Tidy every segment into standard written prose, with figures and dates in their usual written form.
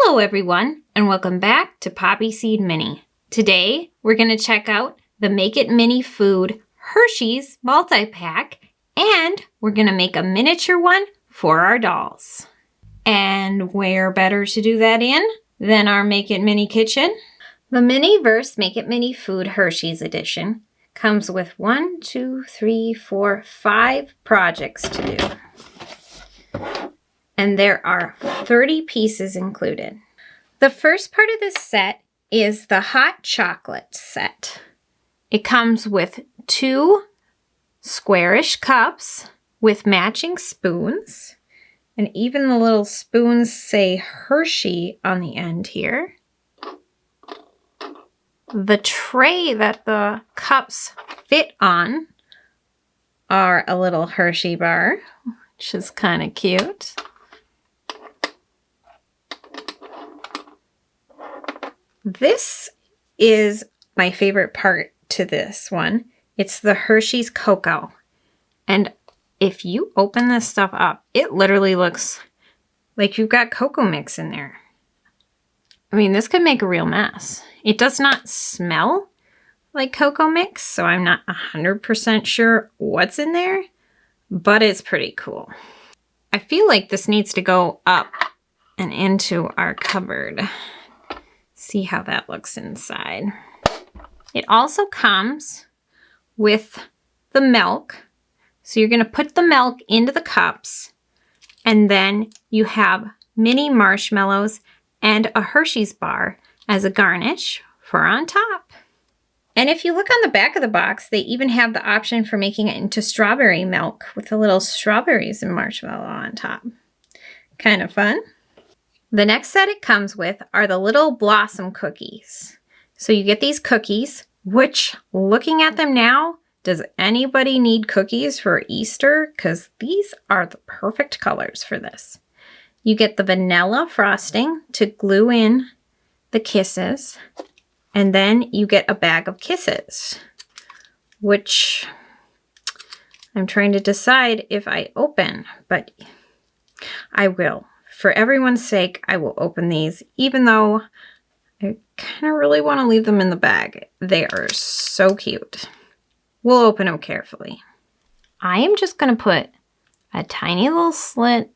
Hello everyone, and welcome back to Poppy Seed Mini. Today, we're going to check out the Make It Mini Food HERSHEY's Multipack, and we're going to make a miniature one for our dolls. And where better to do that in than our Make It Mini kitchen? The Miniverse Make It Mini Food HERSHEY's edition comes with 5 projects to do. And there are 30 pieces included. The first part of this set is the hot chocolate set. It comes with 2 squarish cups with matching spoons, and even the little spoons say Hershey on the end here. The tray that the cups fit on are a little Hershey bar, which is kind of cute. This is my favorite part to this one. It's the Hershey's Cocoa. And if you open this stuff up, it literally looks like you've got cocoa mix in there. I mean, this could make a real mess. It does not smell like cocoa mix, so I'm not 100% sure what's in there, but it's pretty cool. I feel like this needs to go up and into our cupboard. See how that looks inside. It also comes with the milk. So you're going to put the milk into the cups, and then you have mini marshmallows and a Hershey's bar as a garnish for on top. And if you look on the back of the box, they even have the option for making it into strawberry milk with the little strawberries and marshmallow on top. Kind of fun. The next set it comes with are the little blossom cookies. So you get these cookies, which, looking at them now, does anybody need cookies for Easter? Because these are the perfect colors for this. You get the vanilla frosting to glue in the kisses, and then you get a bag of kisses, which I'm trying to decide if I open, but I will. For everyone's sake, I will open these, even though I kind of really want to leave them in the bag. They are so cute. We'll open them carefully. I am just going to put a tiny little slit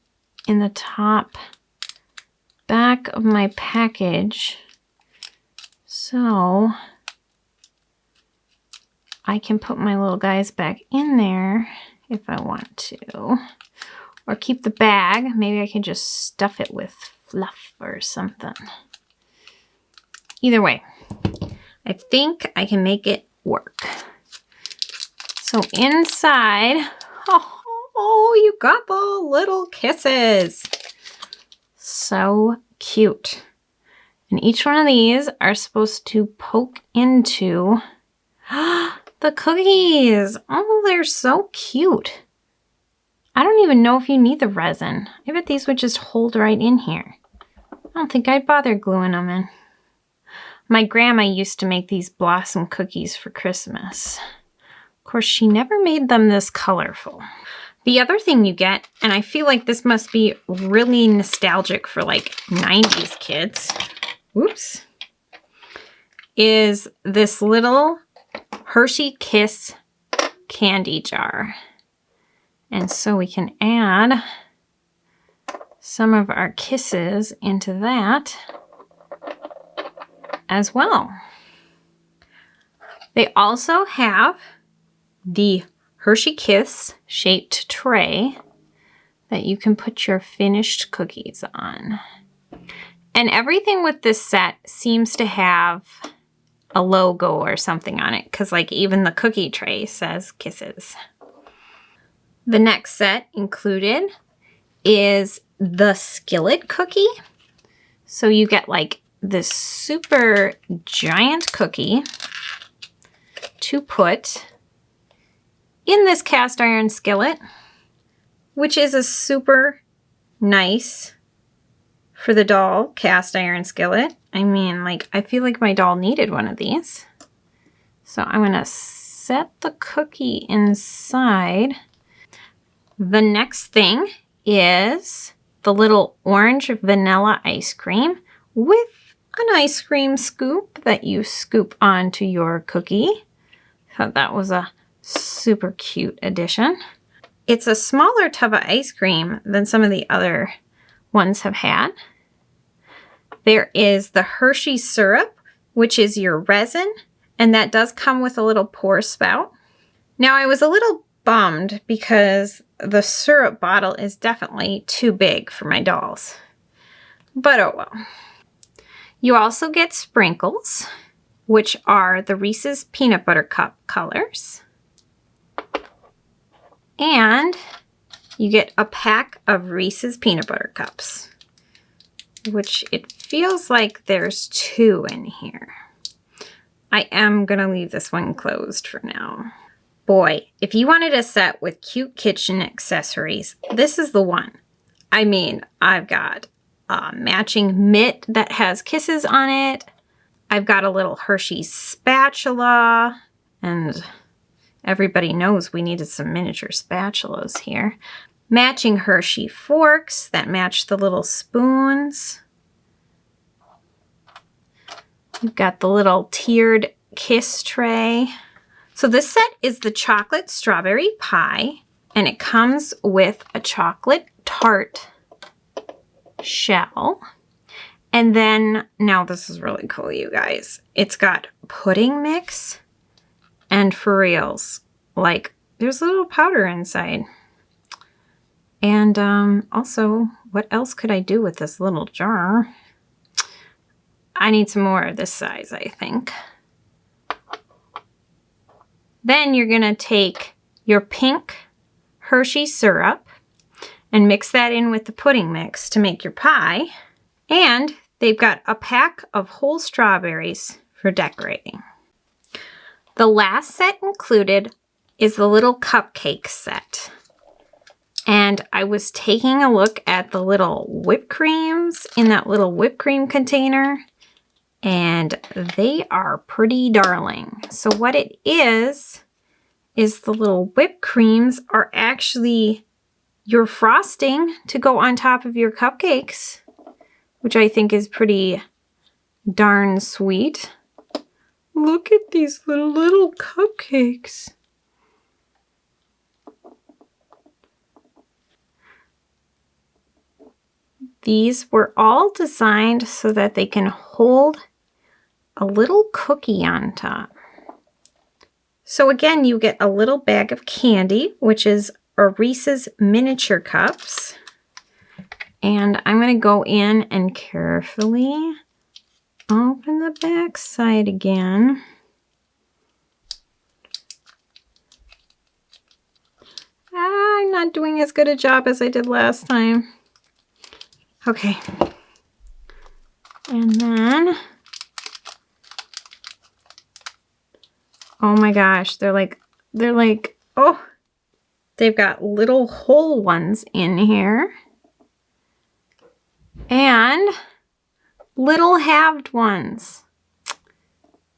in the top back of my package so I can put my little guys back in there if I want to. Or keep the bag. Maybe I can just stuff it with fluff or something. Either way, I think I can make it work. So inside, oh, you got the little kisses. So cute. And each one of these are supposed to poke into the cookies. Oh, they're so cute. I don't even know if you need the resin. I bet these would just hold right in here. I don't think I'd bother gluing them in. My grandma used to make these blossom cookies for Christmas. Of course, she never made them this colorful. The other thing you get, and I feel like this must be really nostalgic for like 90s kids, whoops, is this little Hershey Kiss candy jar. And so we can add some of our kisses into that as well. They also have the Hershey Kiss shaped tray that you can put your finished cookies on. And everything with this set seems to have a logo or something on it, because like even the cookie tray says Kisses. The next set included is the Skillet cookie. So you get like this super giant cookie to put in this cast iron skillet, which is a super nice for the doll cast iron skillet. I mean, like, I feel like my doll needed one of these. So I'm gonna set the cookie inside. The next thing is the little orange vanilla ice cream, with an ice cream scoop that you scoop onto your cookie. Thought that was a super cute addition. It's a smaller tub of ice cream than some of the other ones have had. There is the Hershey syrup, which is your resin, and that does come with a little pour spout. Now I was a little bummed because the syrup bottle is definitely too big for my dolls. But oh well. You also get sprinkles, which are the Reese's Peanut Butter Cup colors. And you get a pack of Reese's Peanut Butter Cups, which it feels like there's 2 in here. I am going to leave this one closed for now. Boy, if you wanted a set with cute kitchen accessories, this is the one. I mean, I've got a matching mitt that has kisses on it. I've got a little Hershey spatula, and everybody knows we needed some miniature spatulas here. Matching Hershey forks that match the little spoons. You've got the little tiered kiss tray. So this set is the chocolate strawberry pie, and it comes with a chocolate tart shell. And then, now this is really cool, you guys. It's got pudding mix, and for reals, like, there's a little powder inside. And also, what else could I do with this little jar? I need some more of this size, I think. Then you're gonna take your pink Hershey syrup and mix that in with the pudding mix to make your pie. And they've got a pack of whole strawberries for decorating. The last set included is the little cupcake set. And I was taking a look at the little whipped creams in that little whipped cream container, and they are pretty darling. So what it is the little whipped creams are actually your frosting to go on top of your cupcakes, which I think is pretty darn sweet. Look at these little cupcakes. These were all designed so that they can hold a little cookie on top. So again, you get a little bag of candy, which is a Reese's miniature cups. And I'm going to go in and carefully open the back side again. I'm not doing as good a job as I did last time. Okay. And then, oh my gosh, they're like, oh, they've got little whole ones in here. And little halved ones.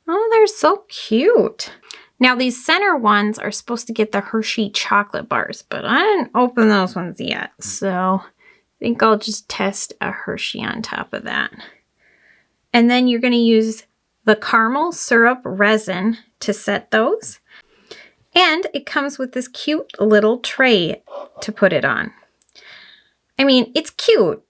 Oh, they're so cute. Now these center ones are supposed to get the Hershey chocolate bars, but I didn't open those ones yet, so I think I'll just test a Hershey on top of that. And then you're going to use the caramel syrup resin to set those. And it comes with this cute little tray to put it on. I mean, it's cute.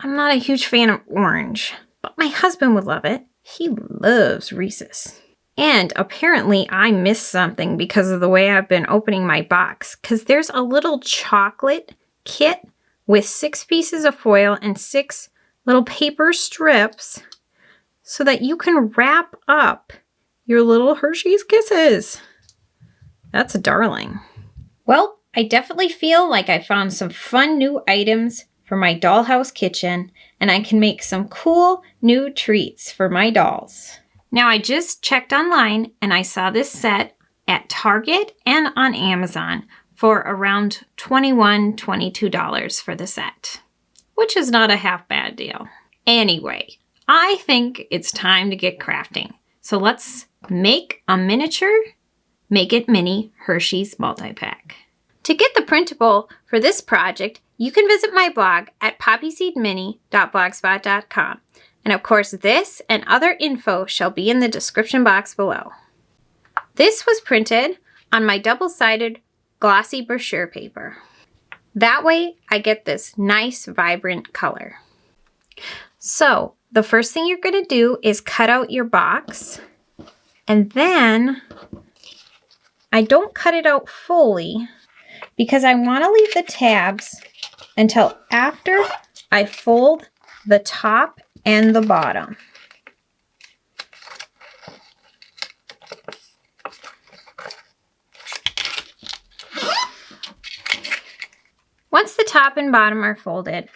I'm not a huge fan of orange, but my husband would love it. He loves Reese's. And apparently I missed something because of the way I've been opening my box, because there's a little chocolate kit with 6 pieces of foil and 6 little paper strips so that you can wrap up your little Hershey's Kisses. That's a darling. Well, I definitely feel like I found some fun new items for my dollhouse kitchen, and I can make some cool new treats for my dolls. Now I just checked online and I saw this set at Target and on Amazon for around $21, $22 for the set, which is not a half bad deal. Anyway, I think it's time to get crafting. So let's make a miniature Make It Mini Hershey's Multipack. To get the printable for this project, you can visit my blog at poppyseedmini.blogspot.com. And of course, this and other info shall be in the description box below. This was printed on my double-sided glossy brochure paper. That way, I get this nice, vibrant color. So, the first thing you're going to do is cut out your box. And then, I don't cut it out fully because I want to leave the tabs until after I fold the top and the bottom. Once the top and bottom are folded,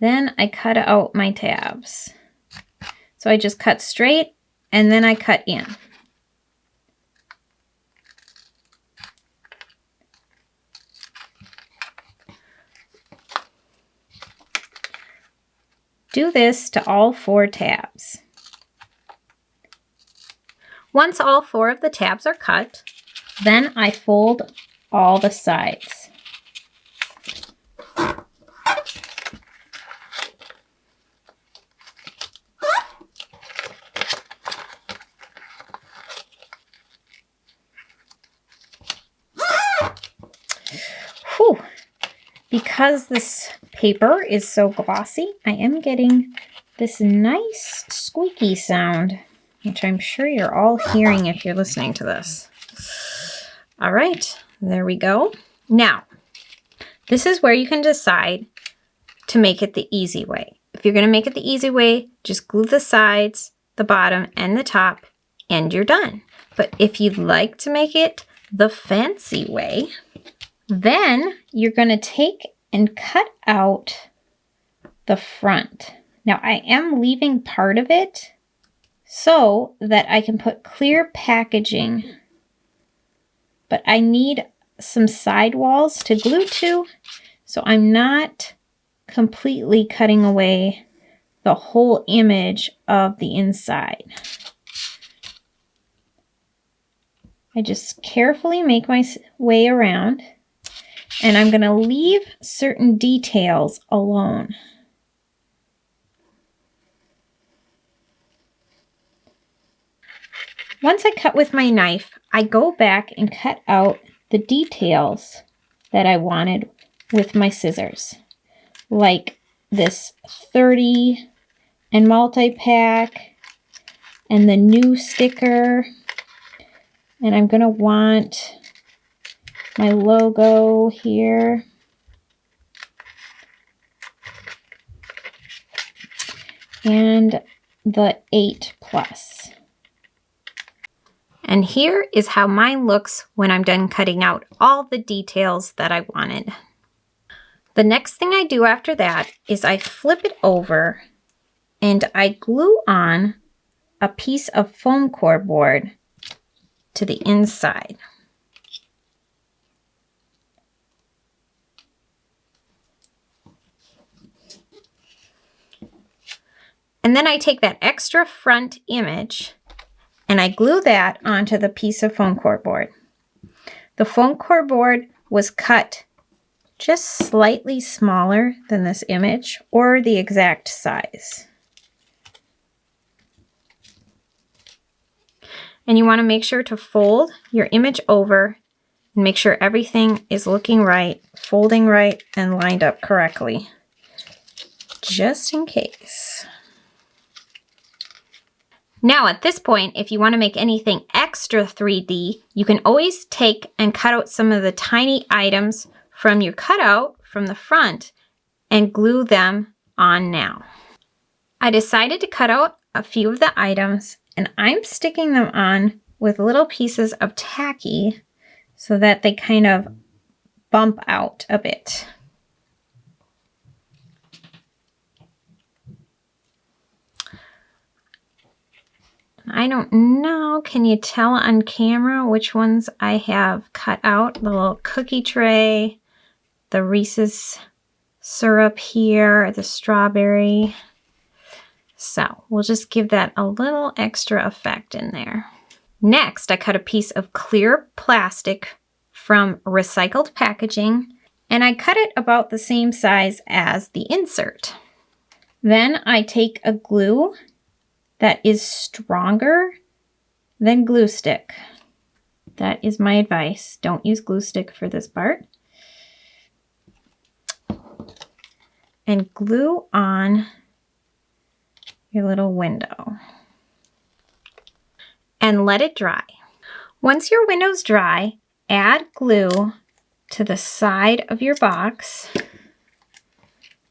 then I cut out my tabs. So I just cut straight and then I cut in. Do this to all 4 tabs. Once all 4 of the tabs are cut, then I fold all the sides. Whew. Because this paper is so glossy, I am getting this nice squeaky sound, which I'm sure you're all hearing if you're listening to this. All right, there we go. Now, this is where you can decide to make it the easy way. If you're going to make it the easy way, just glue the sides, the bottom, and the top, and you're done. But if you'd like to make it the fancy way, then you're going to take and cut out the front. Now, I am leaving part of it so that I can put clear packaging, but I need some sidewalls to glue to, so I'm not completely cutting away the whole image of the inside. I just carefully make my way around, and I'm going to leave certain details alone. Once I cut with my knife, I go back and cut out the details that I wanted with my scissors, like this 30 and multi-pack and the new sticker. And I'm going to want my logo here. And the 8+. And here is how mine looks when I'm done cutting out all the details that I wanted. The next thing I do after that is I flip it over and I glue on a piece of foam core board to the inside. And then I take that extra front image and I glue that onto the piece of foam core board. The foam core board was cut just slightly smaller than this image, or the exact size. And you want to make sure to fold your image over and make sure everything is looking right, folding right, and lined up correctly, just in case. Now at this point, if you want to make anything extra 3D, you can always take and cut out some of the tiny items from your cutout from the front and glue them on now. I decided to cut out a few of the items and I'm sticking them on with little pieces of tacky so that they kind of bump out a bit. I don't know, can you tell on camera which ones I have cut out? The little cookie tray, the Reese's syrup here, the strawberry. So we'll just give that a little extra effect in there. Next, I cut a piece of clear plastic from recycled packaging And I cut it about the same size as the insert. Then I take a glue that is stronger than glue stick. That is my advice. Don't use glue stick for this part. And glue on your little window. And let it dry. Once your window's dry, add glue to the side of your box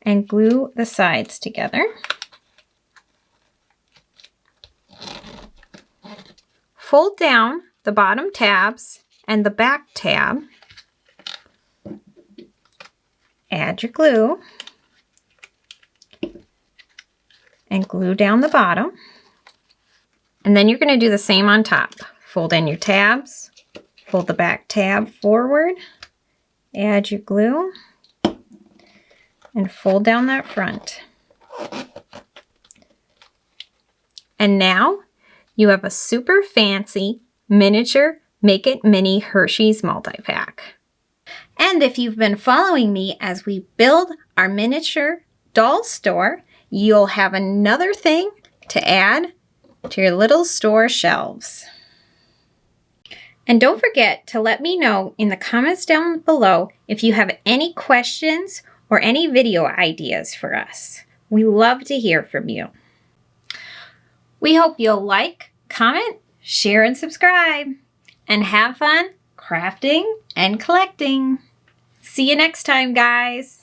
and glue the sides together. Fold down the bottom tabs and the back tab. Add your glue and glue down the bottom. And then you're going to do the same on top. Fold in your tabs, fold the back tab forward, add your glue, and fold down that front. And now you have a super fancy miniature Make It Mini Hershey's Multi-Pack. And if you've been following me as we build our miniature doll store, you'll have another thing to add to your little store shelves. And don't forget to let me know in the comments down below if you have any questions or any video ideas for us. We love to hear from you. We hope you'll like, comment, share, and subscribe. And have fun crafting and collecting. See you next time, guys.